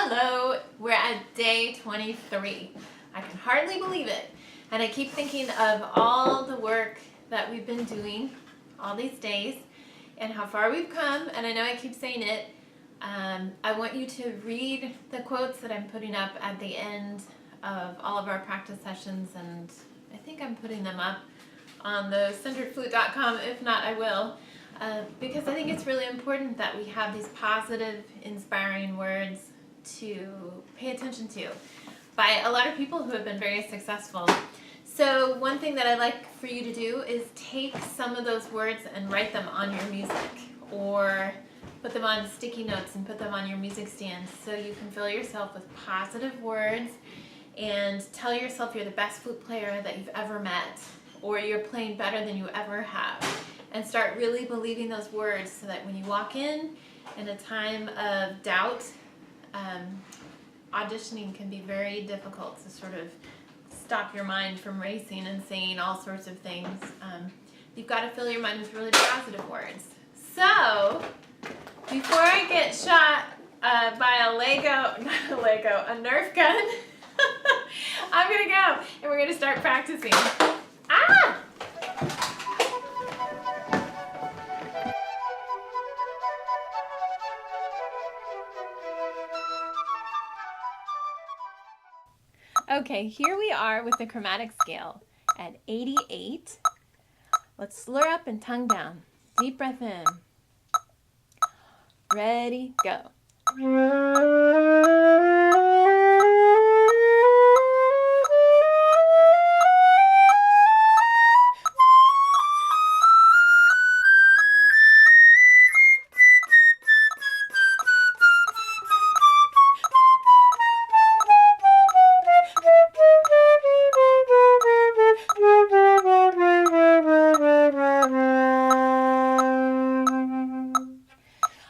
Hello, we're at day 23. I can hardly believe it. And I keep thinking of all the work that we've been doing all these days and how far we've come. And I know I keep saying it. I want you to read the quotes that I'm putting up at the end of all of our practice sessions. And I think I'm putting them up on the centeredflute.com. If not, I will. Because I think it's really important that we have these positive, inspiring words to pay attention to by a lot of people who have been very successful. So one thing that I like for you to do is take some of those words and write them on your music, or put them on sticky notes and put them on your music stand so you can fill yourself with positive words and tell yourself you're the best flute player that you've ever met, or you're playing better than you ever have. And start really believing those words so that when you walk in a time of doubt, auditioning can be very difficult to sort of stop your mind from racing and saying all sorts of things. You've got to fill your mind with really positive words. So, before I get shot by a Nerf gun, I'm going to go and we're going to start practicing. Ah! Okay, here we are with the chromatic scale at 88. Let's slur up and tongue down. Deep breath in. Ready, go.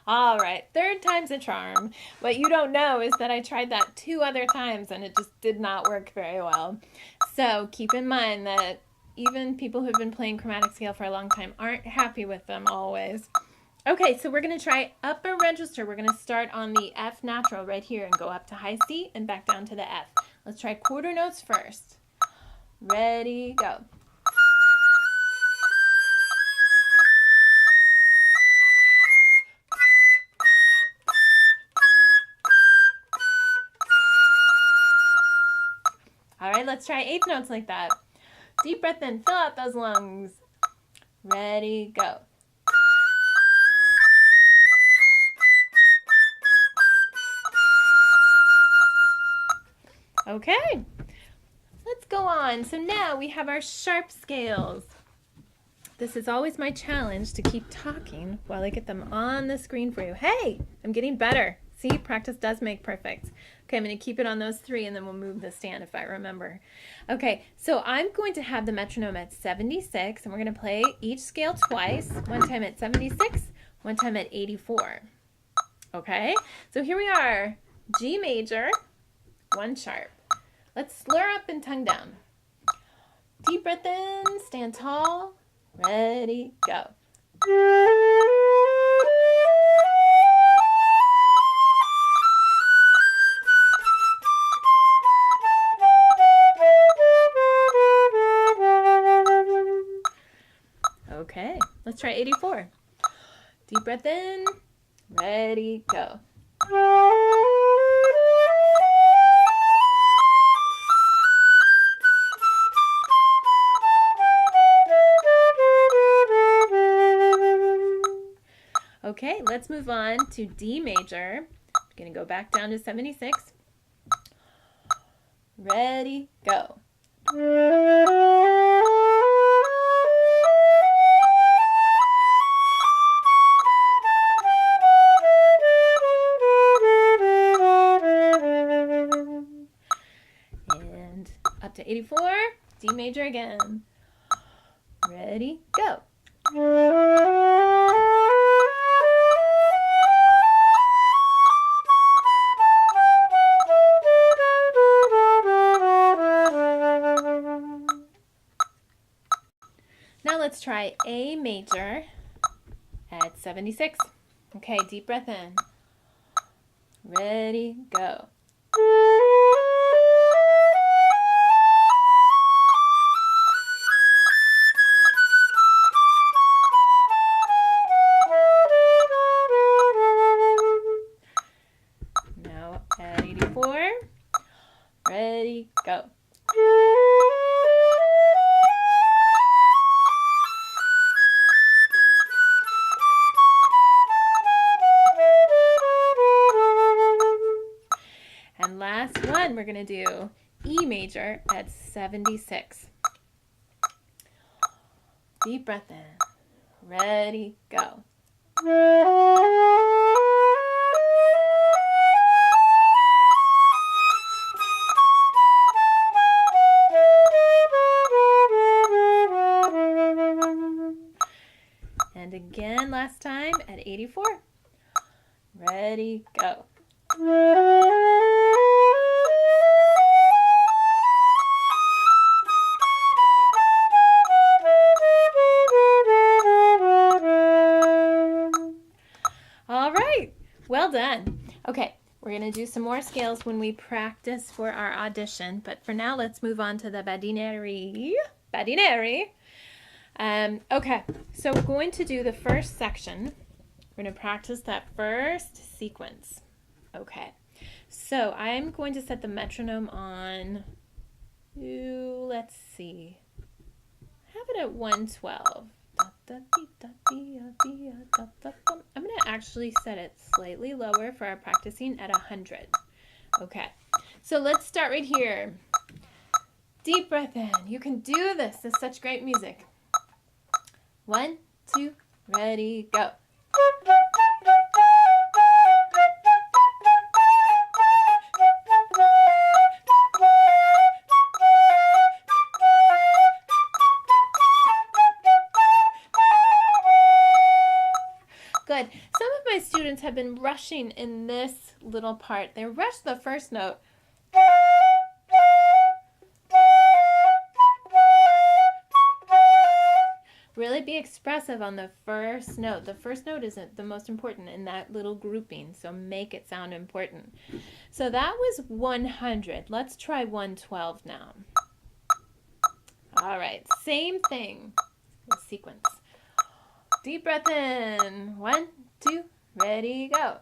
All right, third time's a charm. What you don't know is that I tried that 2 other times and it just did not work very well. So keep in mind that even people who've been playing chromatic scale for a long time aren't happy with them always. Okay, so we're going to try upper register. We're going to start on the F natural right here and go up to high C and back down to the F. Let's try quarter notes first. Ready, go. All right, let's try 8th notes like that. Deep breath in, fill out those lungs. Ready, go. Okay, let's go on. So now we have our sharp scales. This is always my challenge, to keep talking while I get them on the screen for you. Hey, I'm getting better. See, practice does make perfect. Okay, I'm going to keep it on those 3 and then we'll move the stand if I remember. Okay, so I'm going to have the metronome at 76 and we're going to play each scale twice. One time at 76, one time at 84. Okay, so here we are. G major, 1 sharp. Let's slur up and tongue down. Deep breath in, stand tall. Ready, go. Okay, let's try 84. Deep breath in, ready, go. Okay, let's move on to D major. I'm going to go back down to 76. Ready, go. And up to 84, D major again. Ready, go. Now let's try A major at 76. Okay, deep breath in. ready, go. Now at 84, ready, go. And last one, we're going to do E major at 76. Deep breath in. Ready, go. And again, last time at 84. Ready, go. All right, well done. Okay, we're going to do some more scales when we practice for our audition, but for now, let's move on to the Badinerie. Okay, so we're going to do the first section. We're going to practice that first sequence. Okay, so I'm going to set the metronome on, let's see, have it at 112. I'm going to actually set it slightly lower for our practicing at 100. Okay, so let's start right here. Deep breath in. You can do this. This is such great music. 1, 2, ready, go. Good. Some of my students have been rushing in this little part. They rush the first note. Really be expressive on the first note. The first note isn't the most important in that little grouping, so make it sound important. So that was 100. Let's try 112 now. All right, same thing. The sequence. Deep breath in. 1, 2, ready, go.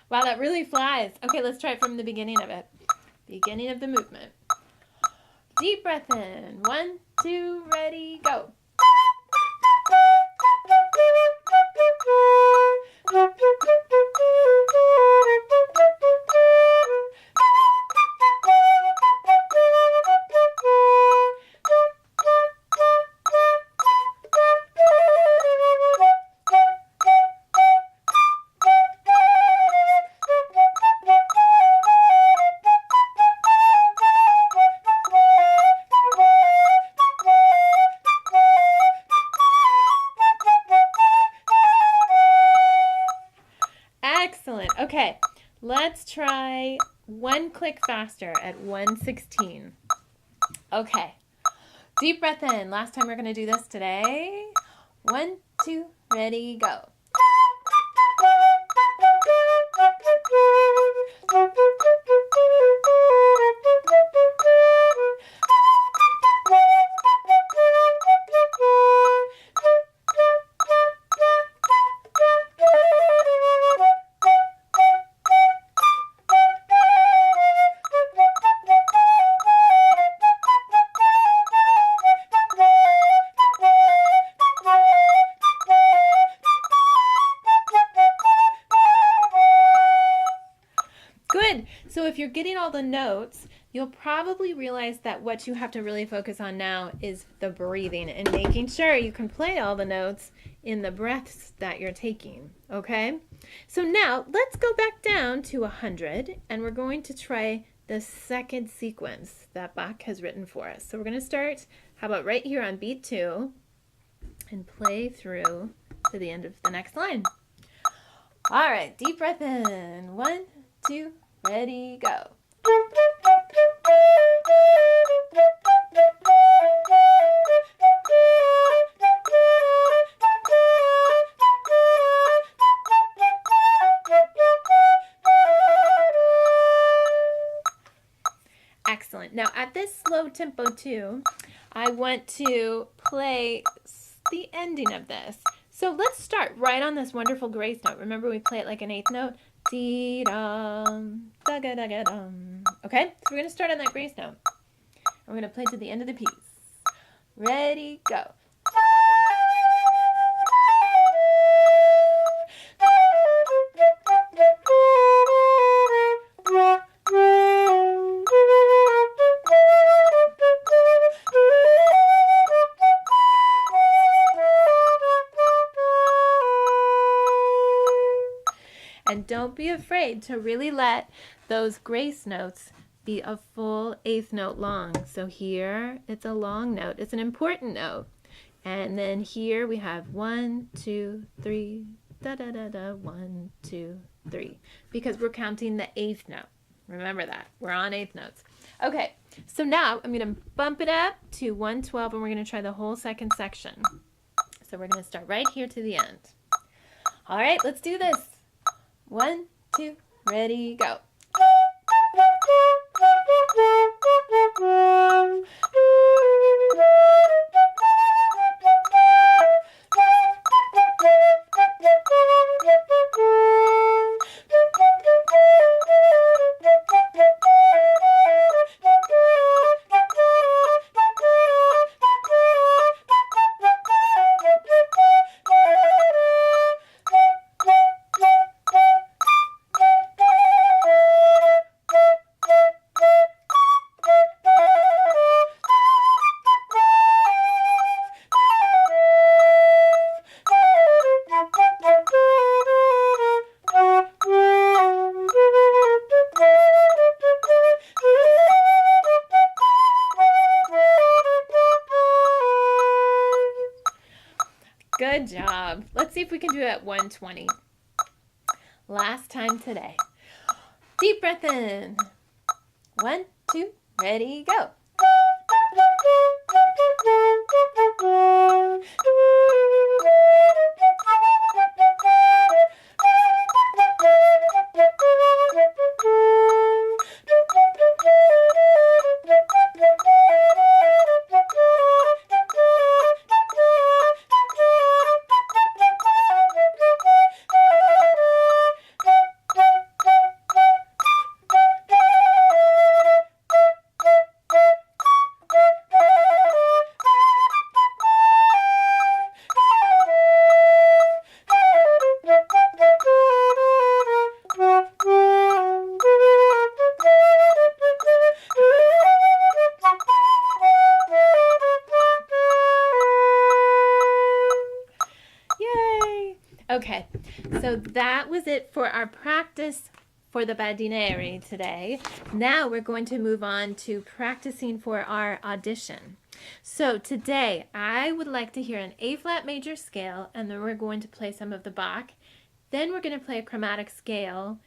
Wow, that really flies. Okay, let's try it from the beginning of it. Beginning of the movement. Deep breath in. 1, 2, ready, go. Excellent. Okay, let's try one click faster at 116. Okay, deep breath in. Last time we're going to do this today. 1, 2, ready, go. Good. So if you're getting all the notes, you'll probably realize that what you have to really focus on now is the breathing and making sure you can play all the notes in the breaths that you're taking. Okay? So now let's go back down to 100 and we're going to try the second sequence that Bach has written for us. So we're going to start, how about right here on beat 2 and play through to the end of the next line. All right, deep breath in. 1, 2, ready, go. Excellent. Now at this slow tempo too, I want to play the ending of this. So let's start right on this wonderful grace note. Remember we play it like an eighth note? Dee-dum, da-ga-da-ga-dum. Okay, so we're going to start on that grace note. We're going to play to the end of the piece. Ready, go. And don't be afraid to really let those grace notes be a full eighth note long. So here it's a long note. It's an important note. And then here we have 1, 2, 3, da da da da, 1, 2, 3. Because we're counting the eighth note. Remember that. We're on eighth notes. Okay, so now I'm going to bump it up to 112 and we're going to try the whole second section. So we're going to start right here to the end. All right, let's do this. 1, 2, ready, go. Good job. Let's see if we can do it at 120. Last time today. Deep breath in. 1, 2, ready, go. Okay, so that was it for our practice for the Badinerie today. Now we're going to move on to practicing for our audition. So today I would like to hear an A-flat major scale, and then we're going to play some of the Bach. Then we're going to play a chromatic scale,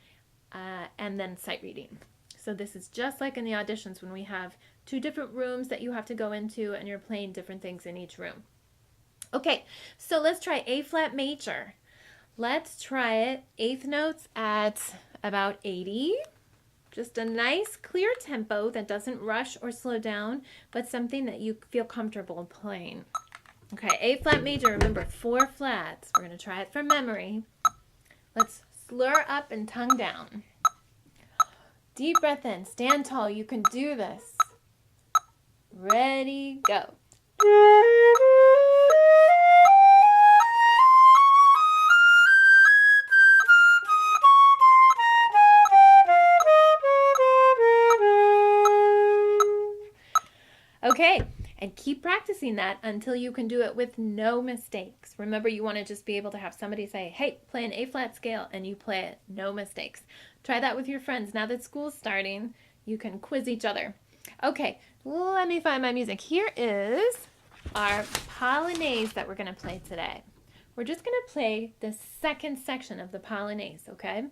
and then sight reading. So this is just like in the auditions when we have 2 different rooms that you have to go into and you're playing different things in each room. Okay, so let's try A-flat major. Let's try it, eighth notes at about 80. Just a nice clear tempo that doesn't rush or slow down, but something that you feel comfortable playing. Okay, A-flat major, remember 4 flats. We're going to try it from memory. Let's slur up and tongue down. Deep breath in, stand tall, you can do this. Ready, go. Okay, and keep practicing that until you can do it with no mistakes. Remember, you want to just be able to have somebody say, hey, play an A-flat scale, and you play it, no mistakes. Try that with your friends. Now that school's starting, you can quiz each other. Okay, let me find my music. Here is our Polonaise that we're going to play today. We're just going to play the second section of the Polonaise, okay?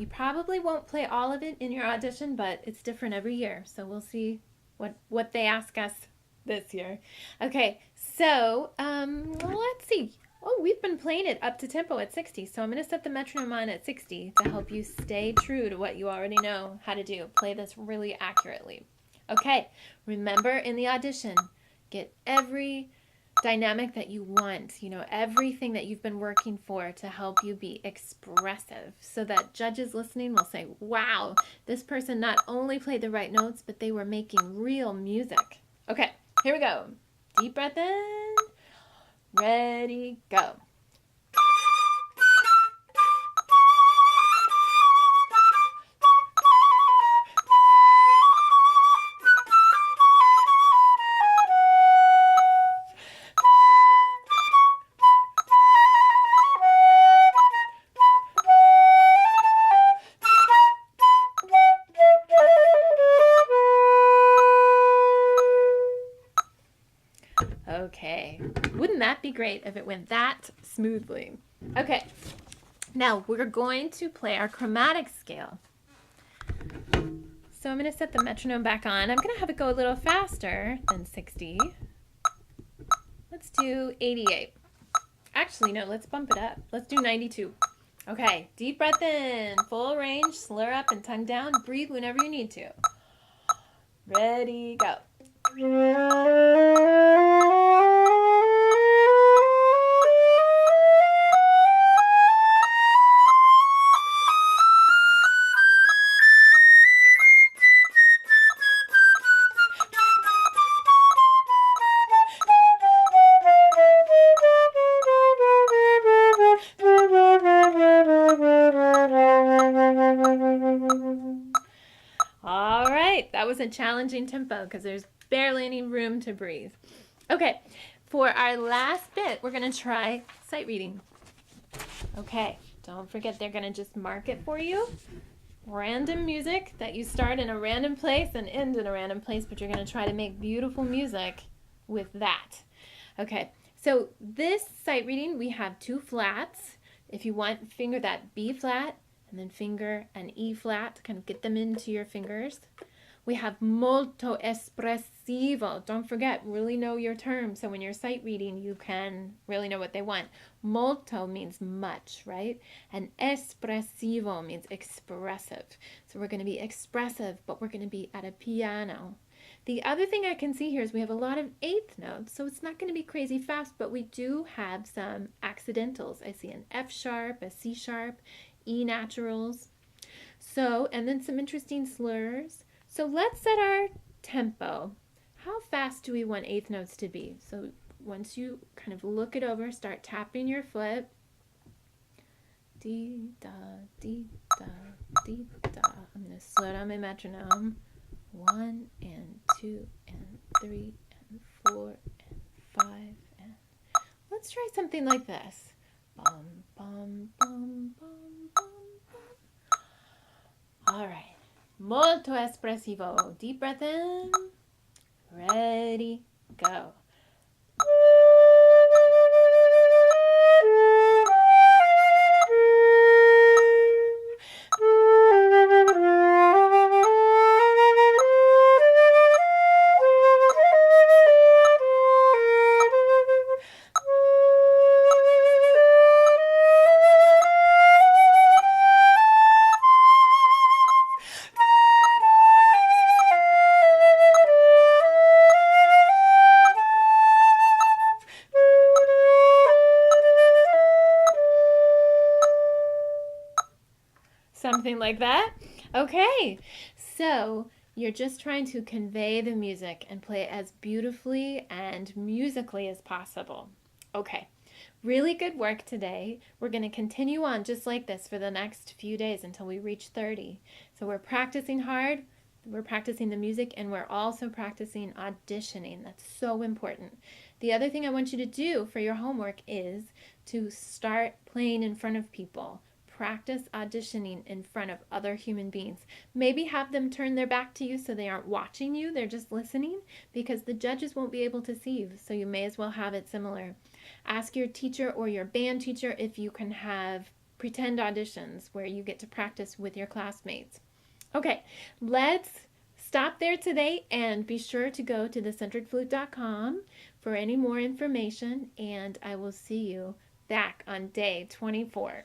You probably won't play all of it in your audition, but it's different every year. So we'll see what they ask us this year. Okay, so let's see. Oh, we've been playing it up to tempo at 60, so I'm going to set the metronome on at 60 to help you stay true to what you already know how to do. Play this really accurately. Okay, remember in the audition, get every dynamic that you want, everything that you've been working for to help you be expressive so that judges listening will say, wow, this person not only played the right notes, but they were making real music. Okay, here we go. Deep breath in. Ready, go. Okay, wouldn't that be great if it went that smoothly? Okay, now we're going to play our chromatic scale. So I'm going to set the metronome back on. I'm going to have it go a little faster than 60. Let's do 88. Actually, no, let's bump it up. Let's do 92. Okay, deep breath in, full range, slur up and tongue down. Breathe whenever you need to. Ready, go. All right, that was a challenging tempo because there's barely any room to breathe. Okay, for our last bit, we're going to try sight reading. Okay, don't forget they're going to just mark it for you. Random music that you start in a random place and end in a random place, but you're going to try to make beautiful music with that. Okay, so this sight reading, we have two flats. If you want, finger that B flat and then finger an E flat, kind of get them into your fingers. We have molto espressivo. Don't forget, really know your terms. So when you're sight reading, you can really know what they want. Molto means much, right? And espressivo means expressive. So we're going to be expressive, but we're going to be at a piano. The other thing I can see here is we have a lot of eighth notes, so it's not going to be crazy fast, but we do have some accidentals. I see an F sharp, a C sharp, E naturals. So, and then some interesting slurs. So let's set our tempo. How fast do we want eighth notes to be? So once you kind of look it over, start tapping your foot. Dee da, dee da, dee da. I'm going to slow down my metronome. 1 and 2 and 3 and 4 and 5 and let's try something like this. Bum, bum, bum, bum, bum, bum. All right. Molto espressivo. Deep breath in. Ready, go. Something like that. Okay, so you're just trying to convey the music and play it as beautifully and musically as possible. Okay, really good work today. We're going to continue on just like this for the next few days until we reach 30. So we're practicing hard, we're practicing the music, and we're also practicing auditioning. That's so important. The other thing I want you to do for your homework is to start playing in front of people. Practice auditioning in front of other human beings. Maybe have them turn their back to you so they aren't watching you, they're just listening, because the judges won't be able to see you, so you may as well have it similar. Ask your teacher or your band teacher if you can have pretend auditions where you get to practice with your classmates. Okay, let's stop there today, and be sure to go to thecenteredflute.com for any more information, and I will see you back on day 24.